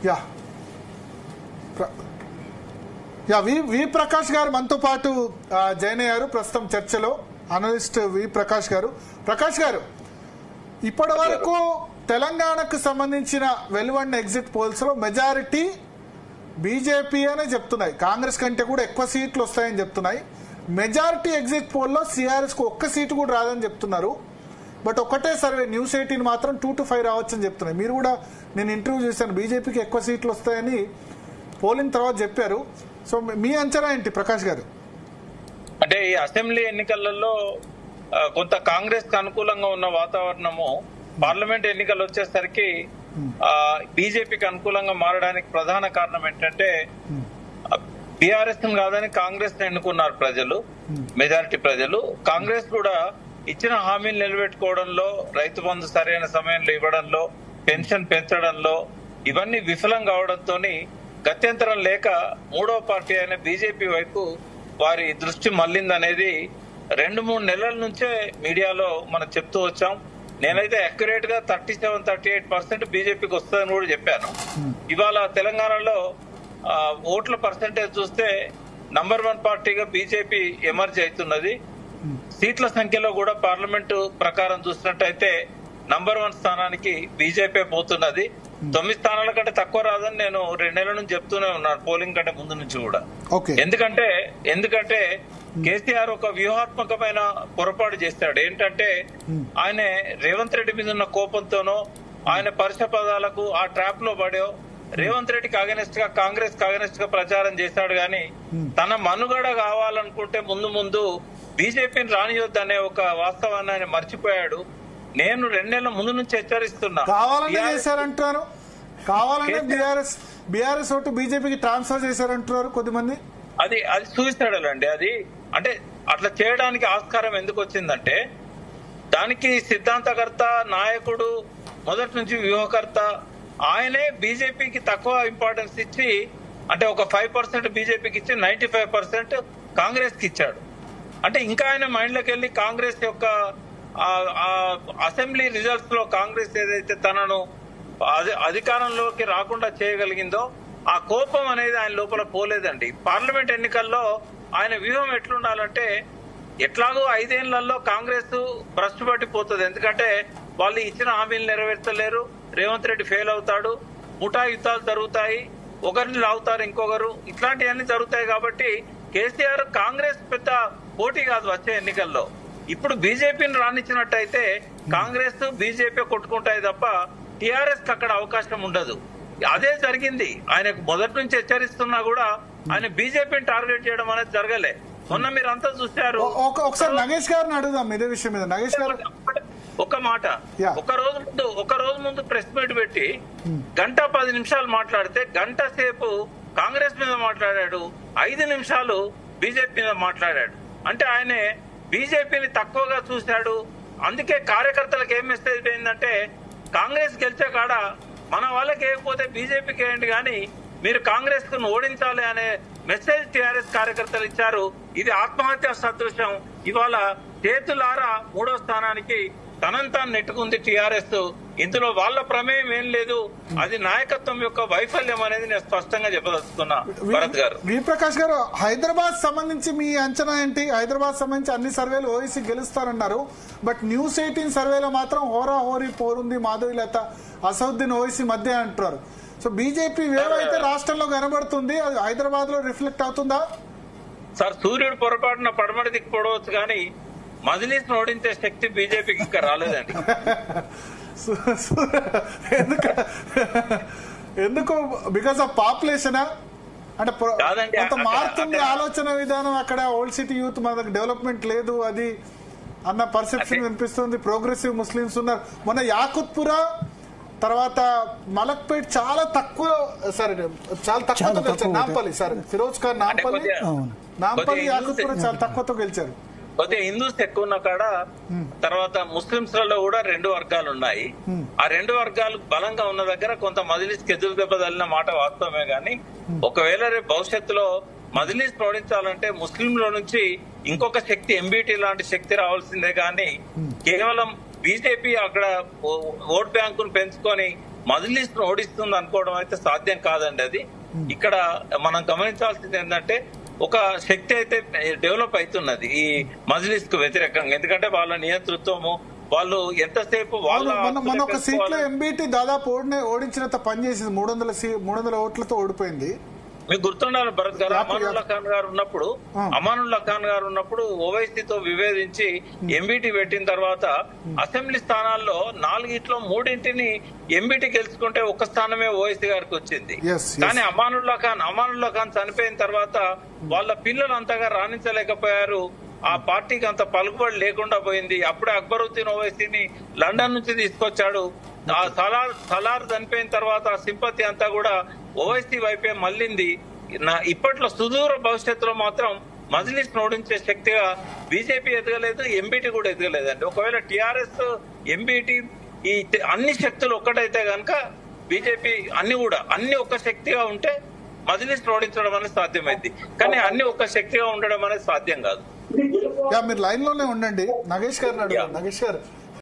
Yeah yeah we Prakash గారు మనతో పాటు జాయిన్ అయ్యారు ప్రస్తుతం చర్చలో. అనలిస్ట్ వి ప్రకాష్ గారు. ప్రకాష్ గారు, ఇప్పటి వరకు తెలంగాణకు సంబంధించిన వెలువడిన ఎగ్జిట్ పోల్స్ లో మెజారిటీ బీజేపీ అనే చెప్తున్నాయి, కాంగ్రెస్ కంటే కూడా ఎక్కువ సీట్లు వస్తాయని చెప్తున్నాయి. మెజారిటీ ఎగ్జిట్ పోల్లో సిఆర్ఎస్ కు ఒక్క సీటు కూడా రాదని చెప్తున్నారు. బట్ ఒకటే సర్వే న్యూస్ 18 మాత్రం 2 to 5 రావచ్చని చెప్తున్నాయి. మీరు కూడా నేను ఇంటర్వ్యూ చేశాను, బీజేపీకి ఎక్కువ సీట్లు వస్తాయని పోలింగ్ తర్వాత చెప్పారు. సో మీ అంచనా ఏంటి ప్రకాష్ గారు? అంటే ఈ అసెంబ్లీ ఎన్నికలలో కొంత కాంగ్రెస్ కు అనుకూలంగా ఉన్న వాతావరణము పార్లమెంట్ ఎన్నికలు వచ్చేసరికి బీజేపీకి అనుకూలంగా మారడానికి ప్రధాన కారణం ఏంటంటే బీఆర్ఎస్ కాదని కాంగ్రెస్ ఎన్నుకున్నారు ప్రజలు, మెజారిటీ ప్రజలు. కాంగ్రెస్ కూడా ఇచ్చిన హామీలు నిలబెట్టుకోవడంలో, రైతు బంధు సరైన సమయంలో ఇవ్వడంలో, పెన్షన్ పెంచడంలో ఇవన్నీ విఫలం కావడంతో గత్యంతరం లేక మూడవ పార్టీ అయిన బీజేపీ వైపు వారి దృష్టి మళ్లిందనేది 2-3 నెలల నుంచే మీడియాలో మనం చెప్తూ వచ్చాం. నేనైతే అక్యురేట్ గా 37-38% బీజేపీకి వస్తుందని కూడా చెప్పాను. ఇవాళ తెలంగాణలో ఓట్ల పర్సంటేజ్ చూస్తే నంబర్ 1 పార్టీగా బీజేపీ ఎమర్జ్ అవుతున్నది. సీట్ల సంఖ్యలో కూడా పార్లమెంటు ప్రకారం చూసినట్టయితే నంబర్ 1 స్థానానికి బీజేపీ పోతున్నది. 9 స్థానాల కంటే తక్కువ రాదని నేను 2 నెలల నుంచి చెప్తూనే ఉన్నాను, పోలింగ్ కంటే ముందు నుంచి కూడా. ఎందుకంటే కేసీఆర్ ఒక వ్యూహాత్మకమైన పొరపాటు చేస్తాడు. ఏంటంటే ఆయన రేవంత్ రెడ్డి మీద ఉన్న కోపంతోనో ఆయన పరుష పదాలకు ఆ ట్రాప్ లో పడో రేవంత్ రెడ్డికి అగెనిస్ట్ గా, కాంగ్రెస్ కి అగెనిస్ట్ గా ప్రచారం చేశాడు. గాని తన మనుగడ కావాలనుకుంటే ముందు బీజేపీని రానియొద్దనే ఒక వాస్తవాన్ని ఆయన మర్చిపోయాడు. నేను 2 నెలల ముందు నుంచి హెచ్చరిస్తున్నా. కావాలని చేశారంటున్నారు, కావాలనే బీఆర్ఎస్ ఓటు బీజేపీకి ట్రాన్స్ఫర్ చేశారంటున్నారు కొద్దిమంది. అది సూయిసైడల్ అండి. అది అంటే అట్లా చేయడానికి ఆస్కారం ఎందుకు వచ్చిందంటే దానికి సిద్ధాంతకర్త, నాయకుడు, మొదటి నుంచి వ్యూహకర్త ఆయనే బీజేపీకి తక్కువ ఇంపార్టెన్స్ ఇచ్చి, అంటే ఒక 5% బీజేపీకి ఇచ్చి 95% కాంగ్రెస్ కి ఇచ్చాడు. అంటే ఇంకా ఆయన మైండ్ లోకి వెళ్ళి కాంగ్రెస్ యొక్క అసెంబ్లీ రిజల్ట్స్ లో కాంగ్రెస్ ఏదైతే తనను అధికారంలోకి రాకుండా చేయగలిగిందో ఆ కోపం అనేది ఆయన లోపల పోలేదండి. పార్లమెంట్ ఎన్నికల్లో ఆయన వ్యూహం ఎట్లుండాలంటే ఎట్లాగో 5 ఏళ్లలో కాంగ్రెస్ భ్రష్టు పట్టిపోతుంది. ఎందుకంటే వాళ్ళు ఇచ్చిన హామీలు నెరవేర్చలేరు, రేవంత్ రెడ్డి ఫెయిల్ అవుతాడు, ముఠా యుద్ధాలు జరుగుతాయి, ఒకరిని లాగుతారు ఇంకొకరు, ఇట్లాంటివన్నీ జరుగుతాయి. కాబట్టి కేసీఆర్ కాంగ్రెస్ పెద్ద పోటీ కాదు వచ్చే ఎన్నికల్లో. ఇప్పుడు బీజేపీని రానిచ్చినట్టయితే కాంగ్రెస్ బీజేపీ కొట్టుకుంటాయి తప్ప టీఆర్ఎస్ కి అక్కడ అవకాశం ఉండదు. అదే జరిగింది. ఆయనకు మొదటి నుంచి హెచ్చరిస్తున్నా కూడా ఆయన బీజేపీని టార్గెట్ చేయడం అనేది జరగలే. మొన్న మీరు అంతా చూశారు. ఒకసారి నగేష్ గారిని అడుగుదాం ఇదే విషయం మీద. నగేష్ గారు ఒక మాట, ఒక రోజు ముందు ప్రెస్ మీట్ పెట్టి 1:10 నిమిషాలు మాట్లాడితే 1 గంట సేపు కాంగ్రెస్ మీద మాట్లాడాడు, 5 నిమిషాలు బీజేపీ మీద మాట్లాడాడు. అంటే ఆయనే బీజేపీని తక్కువగా చూశాడు. అందుకే కార్యకర్తలకు ఏం మెసేజ్ పోయిందంటే కాంగ్రెస్ గెలిచే కాడ మన వాళ్ళకి వేయకపోతే బీజేపీకి వేయండి కానీ మీరు కాంగ్రెస్ కు ఓడించాలి అనే మెసేజ్ టీఆర్ఎస్ కార్యకర్తలు ఇచ్చారు. ఇది ఆత్మహత్య సదృశ్యం. ఇవాళ చేతులారా 3వ స్థానానికి తనంతా నెట్టుకుంది టీఆర్ఎస్. ఇందులో వాళ్ళ ప్రమేయం ఏం లేదు, అది నాయకత్వం యొక్క వైఫల్యం అనేది నేను స్పష్టంగా చెప్పదలుచుకున్నా. భరత్ గారు, వి ప్రకాష్ గారు, హైదరాబాద్ సంబంధించి మీ అంచనా ఏంటి? హైదరాబాద్ సంబంధించి అన్ని సర్వేలు ఓవైసీ గెలుస్తారన్నారు. బట్ న్యూస్ 18 సర్వేలో మాత్రం హోరాహోరీ పోరుంది, మాధవీలత అసదుద్దీన్ ఓవైసీ మధ్య అంటున్నారు. సో బీజేపీ వేవ్ అయితే రాష్ట్రంలో కనబడుతుంది, అది హైదరాబాద్ లో రిఫ్లెక్ట్ అవుతుందా? సార్, సూర్యుడు పొరపాటున పడమటి దిక్కు పడవచ్చు కానీ మజ్లిస్ ఓడించే శక్తి బీజేపీకి ఇంకా రాలేదండి. ఎందుకు? బికాస్ ఆఫ్ పాపులేషన్ అంటే కొంత మారుతుంది ఆలోచన విధానం. అక్కడ ఓల్డ్ సిటీ యూత్ మనకు డెవలప్మెంట్ లేదు అది అన్న పర్సెప్షన్ వినిపిస్తుంది. ప్రోగ్రెసివ్ ముస్లిమ్స్ ఉన్నారు. మొన్న యాకుత్పురా తర్వాత మలక్పేట్ చాలా తక్కువ, చాలా తక్కువతో గెలిచారు. నాంపల్లి ఫిరోజ్ ఖాన్ నాంపల్లి యాకుత్పురా చాలా తక్కువతో గెలిచారు. కొద్దిగా హిందూస్ ఎక్కువ ఉన్న కాడ తర్వాత ముస్లింస్ లలో కూడా 2 వర్గాలు ఉన్నాయి. ఆ 2 వర్గాలు బలంగా ఉన్న దగ్గర కొంత మజ్లిస్ కి ఎదురు దెబ్బ తగిలిన మాట వాస్తవమే గాని ఒకవేళ రేపు భవిష్యత్తులో మజ్లిస్ ఓడించాలంటే ముస్లింల నుంచి ఇంకొక శక్తి, ఎంబీటీ లాంటి శక్తి రావాల్సిందే గాని కేవలం బీజేపీ అక్కడ ఓట్ బ్యాంకును పెంచుకొని మజ్లిస్ ను ఓడిస్తుంది అనుకోవడం అయితే సాధ్యం కాదండి. అది ఇక్కడ మనం గమనించాల్సింది ఏంటంటే ఒక శక్తి అయితే డెవలప్ అవుతున్నది ఈ మజ్లిస్ కు వ్యతిరేకంగా. ఎందుకంటే వాళ్ళ నియంతృత్వము, వాళ్ళు ఎంతసేపు మన ఒక సీట్లో ఎంబీటీ దాదాపు ఓడించినంత పనిచేసింది, 300 ఓట్లతో ఓడిపోయింది. మీకు గుర్తుండాలి భరత్ గారు, అమానుల్లా ఖాన్ గారు ఉన్నప్పుడు ఓవైసీతో విభేదించి ఎంబీటీ పెట్టిన తర్వాత అసెంబ్లీ స్థానాల్లో 4 3 ఎంబీటీ గెలుచుకుంటే ఒక స్థానమే ఓవైసీ గారికి వచ్చింది. కానీ అమానుల్లా ఖాన్ చనిపోయిన తర్వాత వాళ్ళ పిల్లలు అంతగా రాణించలేకపోయారు. ఆ పార్టీకి అంత పలుకుబడి లేకుండా పోయింది. అప్పుడే అక్బరుద్దీన్ ఓవైసీని లండన్ నుంచి తీసుకొచ్చాడు. ఆ సలార్ చనిపోయిన తర్వాత ఆ సింపతి అంతా కూడా ఓవైసీ వైపే మళ్ళింది. ఇప్పట్లో సుదూర భవిష్యత్తులో మాత్రం మజ్లిస్ ఓడించే శక్తిగా బీజేపీ ఎదగలేదు, ఎంబీటీ కూడా ఎదగలేదండి. ఒకవేళ టీఆర్ఎస్, ఎంబీటీ ఈ అన్ని శక్తులు ఒక్కటైతే గనక బీజేపీ అన్ని ఒక్క శక్తిగా ఉంటే మజ్లిస్ ఓడించడం అనేది సాధ్యమైంది. కానీ అన్ని ఒక్క శక్తిగా ఉండడం అనేది సాధ్యం కాదు. మీరు లైన్ లోనే ఉండండి. నగేష్ గారు